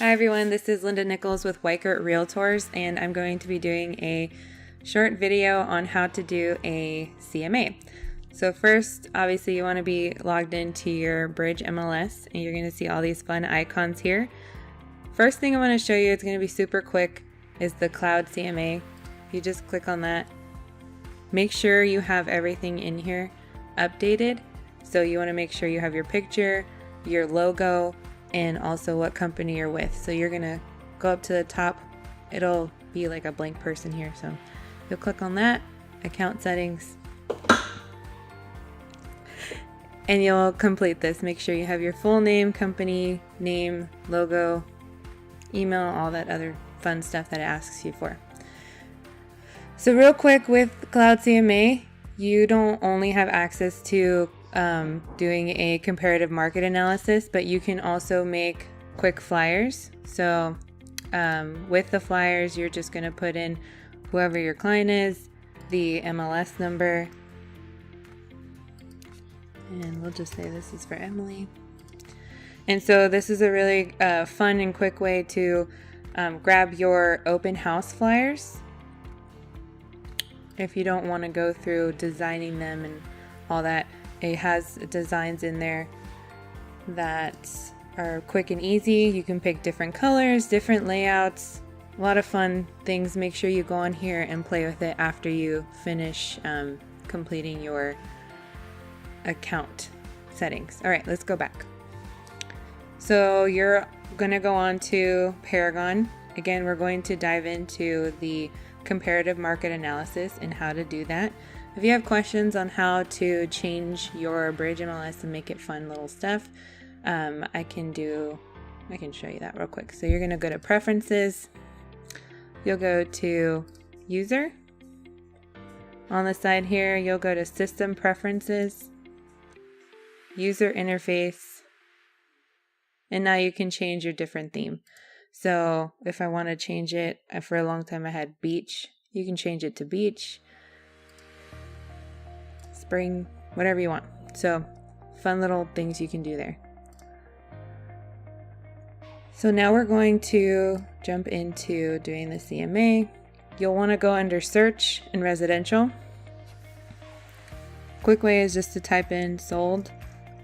Hi everyone, this is Lynda Nichols with Realtors, and I'm going to be doing a short video on how to do a CMA. So first, obviously you want to be logged into your Bridge MLS, and you're going to see all these fun icons here. First thing I want to show you, it's going to be super quick, is the Cloud CMA. If you just click on that, make sure you have everything in here updated. So you want to make sure you have your picture, your logo, and also what company you're with. So you're gonna go up to the top, it'll be like a blank person here, so you'll click on that, account settings, and you'll complete this. Make sure you have your full name, company name, logo, email, all that other fun stuff that it asks you for. So real quick, with Cloud CMA, you don't only have access to doing a comparative market analysis, but you can also make quick flyers. So with the flyers, you're just going to put in whoever your client is, the MLS number, and we'll just say this is for Emily. And so this is a really fun and quick way to grab your open house flyers if you don't want to go through designing them and all that. It has designs in there that are quick and easy. You can pick different colors, different layouts, a lot of fun things. Make sure you go on here and play with it after you finish completing your account settings. All right, let's go back. So you're gonna go on to Paragon. Again, we're going to dive into the comparative market analysis and how to do that. If you have questions on how to change your Bridge MLS and make it fun little stuff, I can show you that real quick. So you're going to go to Preferences. You'll go to User. On the side here, you'll go to System Preferences, User Interface, and now you can change your different theme. So if I want to change it, for a long time I had beach, you can change it to beach, spring, whatever you want. So fun little things you can do there. So now we're going to jump into doing the CMA. You'll want to go under search and residential. Quick way is just to type in sold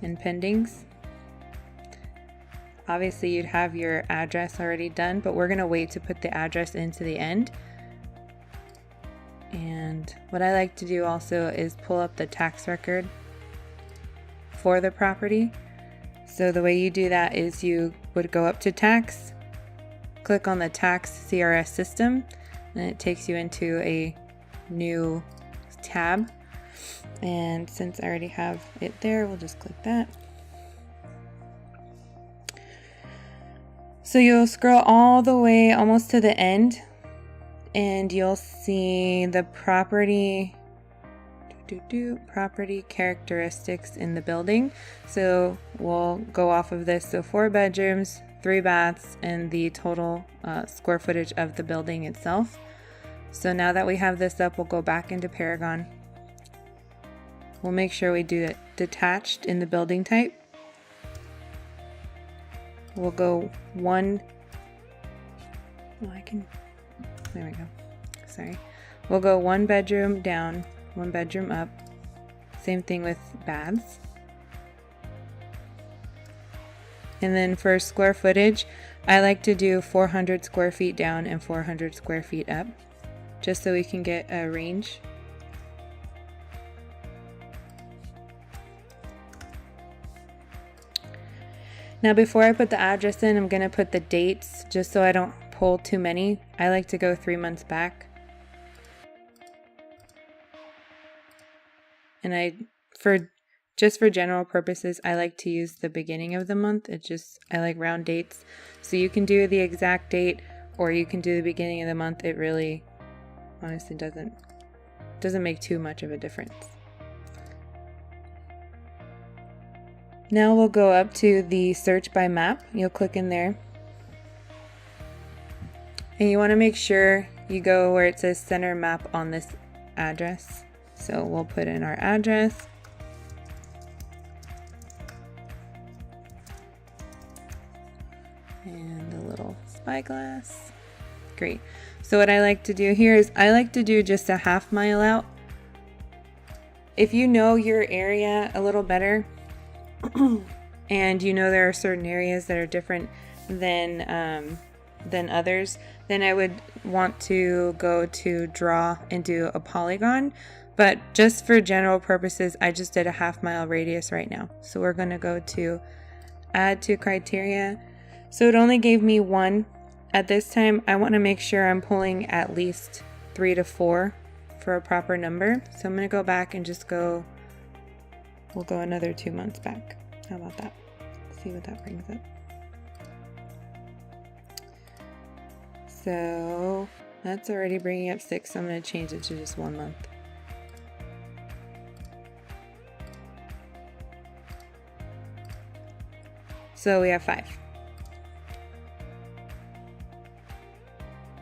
and pendings. Obviously you'd have your address already done, but we're going to wait to put the address into the end. And what I like to do also is pull up the tax record for the property. So the way you do that is you would go up to tax, click on the tax CRS system, and it takes you into a new tab. And since I already have it there, we'll just click that. So you'll scroll all the way almost to the end, and you'll see the property characteristics in the building. So we'll go off of this. So 4 bedrooms, 3 baths, and the total square footage of the building itself. So now that we have this up, we'll go back into Paragon. We'll make sure we do it detached in the building type. We'll go there we go. Sorry. We'll go 1 bedroom down, 1 bedroom up. Same thing with baths. And then for square footage, I like to do 400 square feet down and 400 square feet up, just so we can get a range. Now before I put the address in, I'm going to put the dates just so I don't pull too many. I like to go 3 months back. And just for general purposes, I like to use the beginning of the month. I like round dates. So you can do the exact date or you can do the beginning of the month. It really honestly doesn't make too much of a difference. Now we'll go up to the search by map. You'll click in there. And you want to make sure you go where it says center map on this address. So we'll put in our address. And and the little spyglass. Great. So what I like to do here is I like to do just a half mile out. If you know your area a little better and you know there are certain areas that are different than others, then I would want to go to draw and do a polygon. But just for general purposes, I just did a half mile radius right now. So we're going to go to add to criteria. So it only gave me one. At this time, I want to make sure I'm pulling at least 3 to 4 for a proper number. So I'm going to go back and just we'll go another 2 months back. How about that? See what that brings up. So that's already bringing up 6. So I'm going to change it to just 1 month. So we have 5.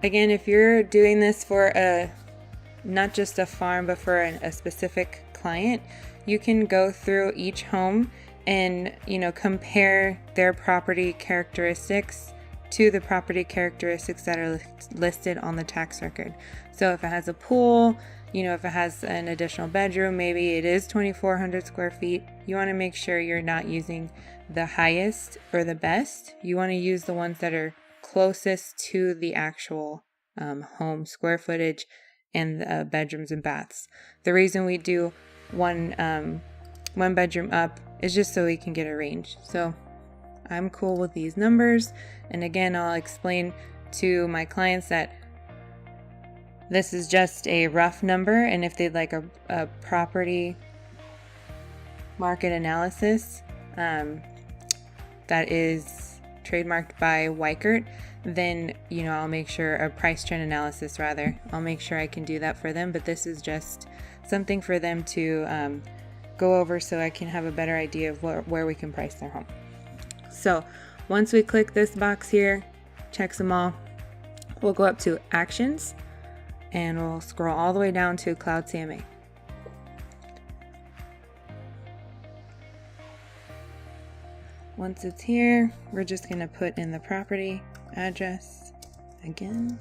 Again, if you're doing this for not just a farm, but for a specific client, you can go through each home and, compare their property characteristics to the property characteristics that are listed on the tax record. So if it has a pool, if it has an additional bedroom, maybe it is 2,400 square feet, you want to make sure you're not using the highest or the best. You want to use the ones that are closest to the actual home square footage and bedrooms and baths. The reason we do one bedroom up is just so we can get a range. So I'm cool with these numbers. And again, I'll explain to my clients that this is just a rough number, and if they'd like a property market analysis that is trademarked by Weichert, then I'll make sure a price trend analysis I'll make sure I can do that for them. But this is just something for them to go over so I can have a better idea of where we can price their home. So once we click this box here, checks them all, we'll go up to actions and we'll scroll all the way down to Cloud CMA. Once it's here, we're just going to put in the property address again.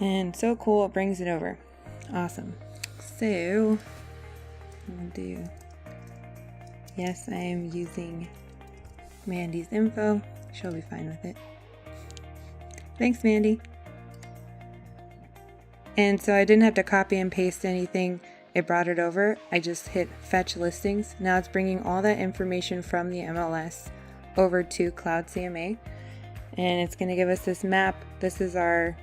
And so cool, it brings it over. Awesome. So I'm going to do, yes, I am using Mandy's info. She'll be fine with it. Thanks, Mandy. And so I didn't have to copy and paste anything. It brought it over. I just hit fetch listings. Now it's bringing all that information from the MLS over to Cloud CMA. And it's going to give us this map. This is our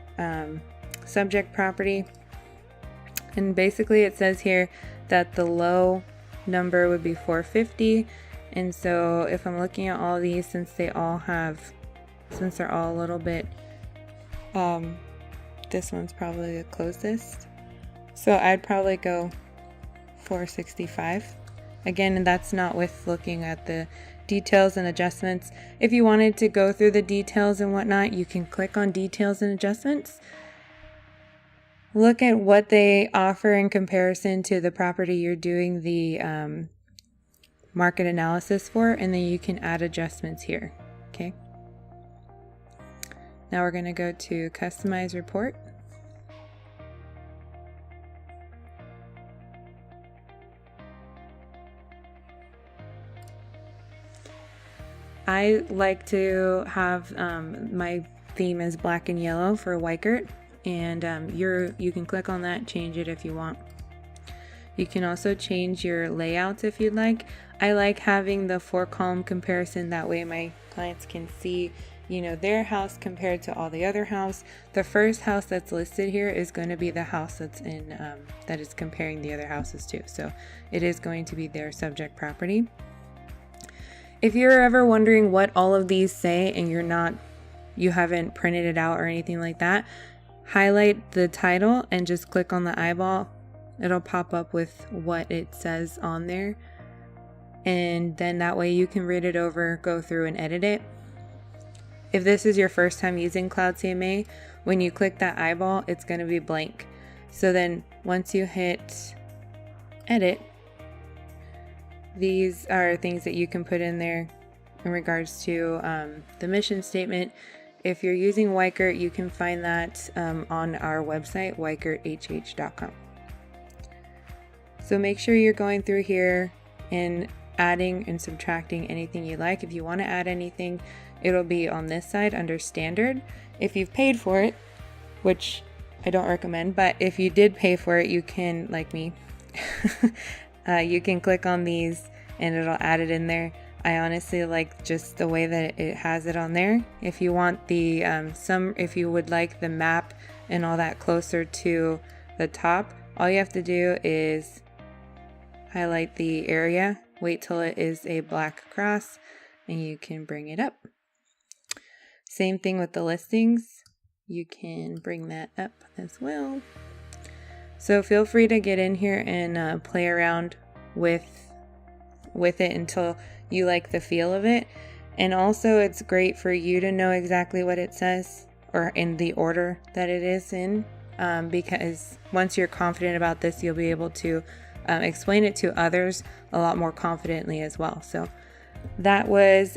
subject property. And basically it says here that the low number would be 450. And so if I'm looking at all these, since they're all a little bit, this one's probably the closest. So I'd probably go 465. Again, and that's not with looking at the details and adjustments. If you wanted to go through the details and whatnot, you can click on details and adjustments. Look at what they offer in comparison to the property you're doing the market analysis for, and then you can add adjustments here. Okay. Now we're going to go to customize report. I like to have my theme is black and yellow for Weichert, and you can click on that, change it if you want. You can also change your layouts if you'd like. I like having the 4-column comparison, that way my clients can see their house compared to all the other house. The first house that's listed here is going to be the house that's in that is comparing the other houses to, so it is going to be their subject property. If you're ever wondering what all of these say and you haven't printed it out or anything like that, highlight the title and just click on the eyeball. It'll pop up with what it says on there. And then that way you can read it over, go through and edit it. If this is your first time using Cloud CMA, when you click that eyeball, it's going to be blank. So then once you hit edit, these are things that you can put in there in regards to the mission statement. If you're using Weichert, you can find that on our website, weicherthh.com. So make sure you're going through here and adding and subtracting anything you like. If you want to add anything, it'll be on this side under standard. If you've paid for it, which I don't recommend, but if you did pay for it, you can, like me, you can click on these and it'll add it in there. I honestly like just the way that it has it on there. If you want the if you would like the map and all that closer to the top, all you have to do is highlight the area, wait till it is a black cross, and you can bring it up. Same thing with the listings. You can bring that up as well. So feel free to get in here and play around with it until you like the feel of it. And also it's great for you to know exactly what it says or in the order that it is in, because once you're confident about this, you'll be able to explain it to others a lot more confidently as well. So that was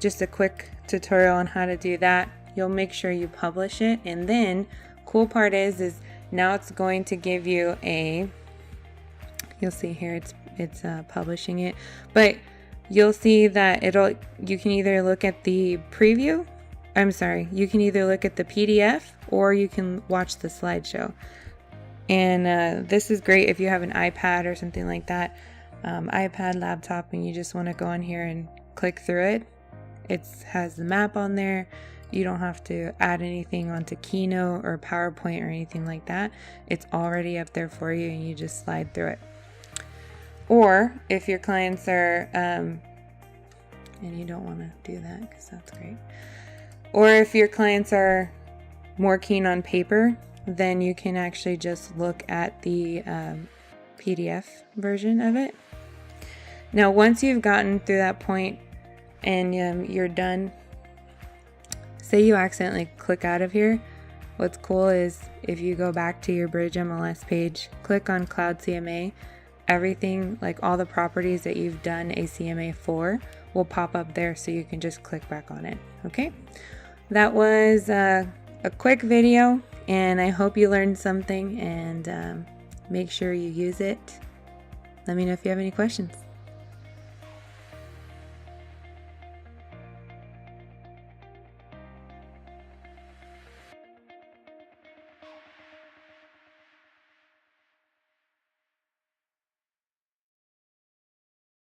just a quick tutorial on how to do that. You'll make sure you publish it, and then cool part is now it's going to give you you'll see here it's publishing it, but you'll see that you can either look at the preview, you can either look at the PDF or you can watch the slideshow. And this is great if you have an iPad or something like that, iPad, laptop, and you just want to go on here and click through it. It has the map on there. You don't have to add anything onto Keynote or PowerPoint or anything like that. It's already up there for you and you just slide through it. Or if your clients are, and you don't want to do that because that's great. Or if your clients are more keen on paper, then you can actually just look at the PDF version of it. Now, once you've gotten through that point and you're done, say you accidentally click out of here, what's cool is if you go back to your Bridge MLS page, click on Cloud CMA, everything, like all the properties that you've done a CMA for, will pop up there, so you can just click back on it. Okay, that was a quick video, and I hope you learned something, and make sure you use it. Let me know if you have any questions.